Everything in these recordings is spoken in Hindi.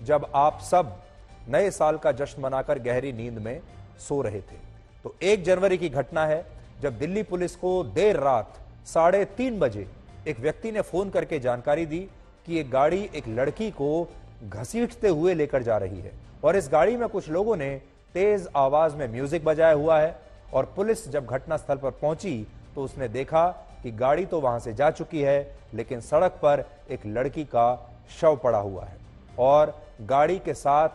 जब आप सब नए साल का जश्न मनाकर गहरी नींद में सो रहे थे। तो 1 जनवरी की घटना है जब दिल्ली पुलिस को देर रात 3:30 बजे एक व्यक्ति ने फोन करके जानकारी दी कि एक गाड़ी एक लड़की को घसीटते हुए लेकर जा रही है और इस गाड़ी में कुछ लोगों ने तेज आवाज में म्यूजिक बजाया हुआ है। और पुलिस जब घटनास्थल पर पहुंची तो उसने देखा कि गाड़ी तो वहां से जा चुकी है, लेकिन सड़क पर एक लड़की का शव पड़ा हुआ है और गाड़ी के साथ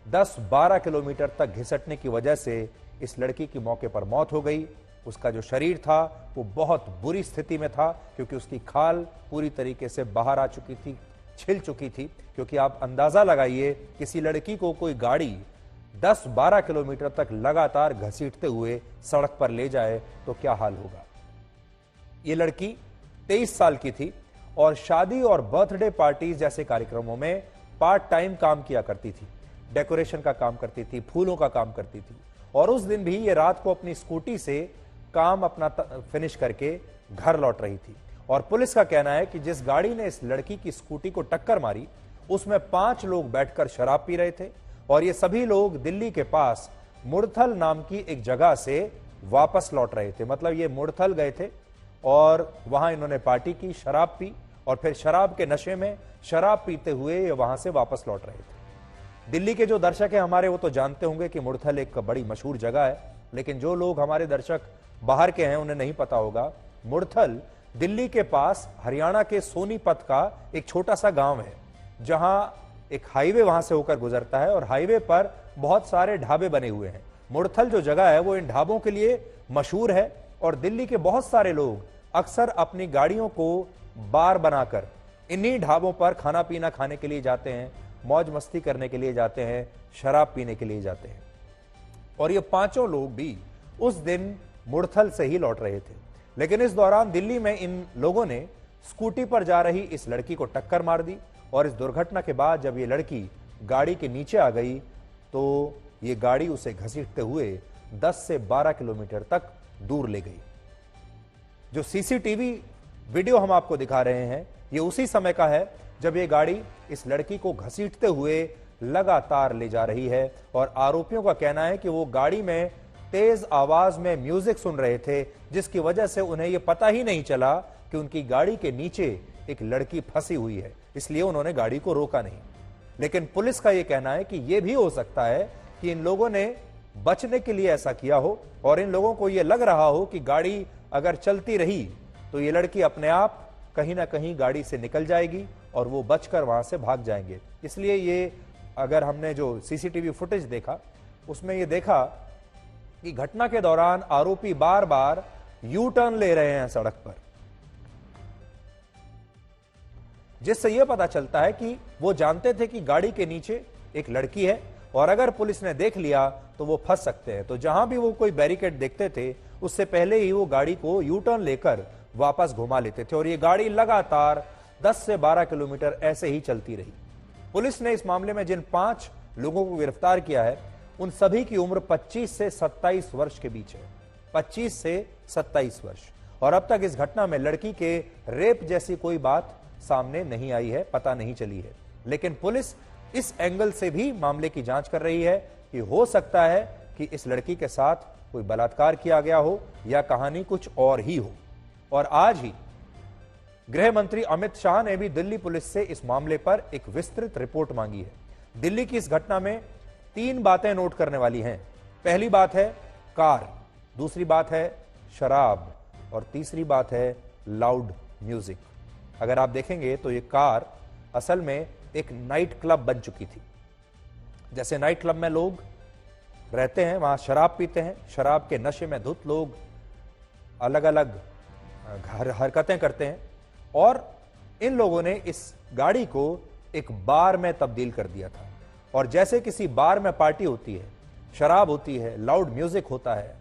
10-12 किलोमीटर तक घिसटने की वजह से इस लड़की की मौके पर मौत हो गई। उसका जो शरीर था वो बहुत बुरी स्थिति में था क्योंकि उसकी खाल पूरी तरीके से बाहर आ चुकी थी, छिल चुकी थी। क्योंकि आप अंदाजा लगाइए, किसी लड़की को कोई गाड़ी 10-12 किलोमीटर तक लगातार घसीटते हुए सड़क पर ले जाए तो क्या हाल होगा। ये लड़की 23 साल की थी और शादी और बर्थडे पार्टी जैसे कार्यक्रमों में पार्ट टाइम काम किया करती थी, डेकोरेशन का काम करती थी, फूलों का काम करती थी। और उस दिन भी ये रात को अपनी स्कूटी से काम अपना फिनिश करके घर लौट रही थी। और पुलिस का कहना है कि जिस गाड़ी ने इस लड़की की स्कूटी को टक्कर मारी उसमें 5 लोग बैठकर शराब पी रहे थे और ये सभी लोग दिल्ली के पास मुड़थल नाम की एक जगह से वापस लौट रहे थे। मतलब ये मुड़थल गए थे और वहां इन्होंने पार्टी की, शराब पी और फिर शराब के नशे में शराब पीते हुए ये वहां से वापस लौट रहे थे। दिल्ली के जो दर्शक हैं हमारे, वो तो जानते होंगे कि मुड़थल एक बड़ी मशहूर जगह है, लेकिन जो लोग हमारे दर्शक बाहर के हैं उन्हें नहीं पता होगा। मुड़थल दिल्ली के पास हरियाणा के सोनीपत का एक छोटा सा गांव है जहां एक हाईवे वहां से होकर गुजरता है और हाईवे पर बहुत सारे ढाबे बने हुए हैं। मुड़थल जो जगह है वो इन ढाबों के लिए मशहूर है और दिल्ली के बहुत सारे लोग अक्सर अपनी गाड़ियों को बार बनाकर इन्हीं ढाबों पर खाना पीना खाने के लिए जाते हैं, मौज मस्ती करने के लिए जाते हैं, शराब पीने के लिए जाते हैं। और ये 5 लोग भी उस दिन मुड़थल से ही लौट रहे थे, लेकिन इस दौरान दिल्ली में इन लोगों ने स्कूटी पर जा रही इस लड़की को टक्कर मार दी और इस दुर्घटना के बाद जब ये लड़की गाड़ी के नीचे आ गई तो ये गाड़ी उसे घसीटते हुए 10 से 12 किलोमीटर तक दूर ले गई। जो सीसीटीवी वीडियो हम आपको दिखा रहे हैं ये उसी समय का है जब ये गाड़ी इस लड़की को घसीटते हुए लगातार ले जा रही है और आरोपियों का कहना है कि वो गाड़ी में तेज आवाज में म्यूजिक सुन रहे थे, जिसकी वजह से उन्हें यह पता ही नहीं चला कि उनकी गाड़ी के नीचे एक लड़की फंसी हुई है, इसलिए उन्होंने गाड़ी को रोका नहीं। लेकिन पुलिस का यह कहना है कि यह भी हो सकता है कि इन लोगों ने बचने के लिए ऐसा किया हो और इन लोगों को यह लग रहा हो कि गाड़ी अगर चलती रही तो ये लड़की अपने आप कहीं ना कहीं गाड़ी से निकल जाएगी और वो बचकर वहां से भाग जाएंगे। इसलिए ये, अगर हमने जो सीसीटीवी फुटेज देखा उसमें ये देखा कि घटना के दौरान आरोपी बार बार यू टर्न ले रहे हैं सड़क पर, जिससे यह पता चलता है कि वो जानते थे कि गाड़ी के नीचे एक लड़की है और अगर पुलिस ने देख लिया तो वो फंस सकते हैं। तो जहां भी वो कोई बैरिकेड देखते थे उससे पहले ही वो गाड़ी को यू टर्न लेकर वापस घुमा लेते थे और ये गाड़ी लगातार 10 से 12 किलोमीटर ऐसे ही चलती रही। पुलिस ने इस मामले में जिन 5 लोगों को गिरफ्तार किया है उन सभी की उम्र 25 से 27 वर्ष के बीच है, 25 से 27 वर्ष। और अब तक इस घटना में लड़की के रेप जैसी कोई बात सामने नहीं आई है, पता नहीं चली है। लेकिन पुलिस इस एंगल से भी मामले की जांच कर रही है कि हो सकता है कि इस लड़की के साथ कोई बलात्कार किया गया हो या कहानी कुछ और ही हो। और आज ही गृह मंत्री अमित शाह ने भी दिल्ली पुलिस से इस मामले पर एक विस्तृत रिपोर्ट मांगी है। दिल्ली की इस घटना में 3 बातें नोट करने वाली हैं। पहली बात है कार, दूसरी बात है शराब और तीसरी बात है लाउड म्यूजिक। अगर आप देखेंगे तो ये कार असल में एक नाइट क्लब बन चुकी थी। जैसे नाइट क्लब में लोग रहते हैं, वहां शराब पीते हैं, शराब के नशे में धुत लोग अलग अलग हरकतें करते हैं और इन लोगों ने इस गाड़ी को एक बार में तब्दील कर दिया था। और जैसे किसी बार में पार्टी होती है, शराब होती है, लाउड म्यूजिक होता है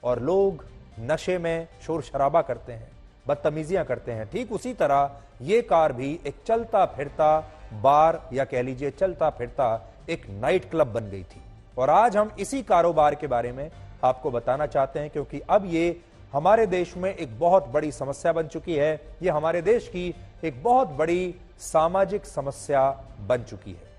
और लोग नशे में शोर शराबा करते हैं, बदतमीजियां करते हैं, ठीक उसी तरह ये कार भी एक चलता फिरता बार या कह लीजिए चलता फिरता एक नाइट क्लब बन गई थी। और आज हम इसी कारोबार के बारे में आपको बताना चाहते हैं क्योंकि अब ये हमारे देश में एक बहुत बड़ी समस्या बन चुकी है। ये हमारे देश की एक बहुत बड़ी सामाजिक समस्या बन चुकी है।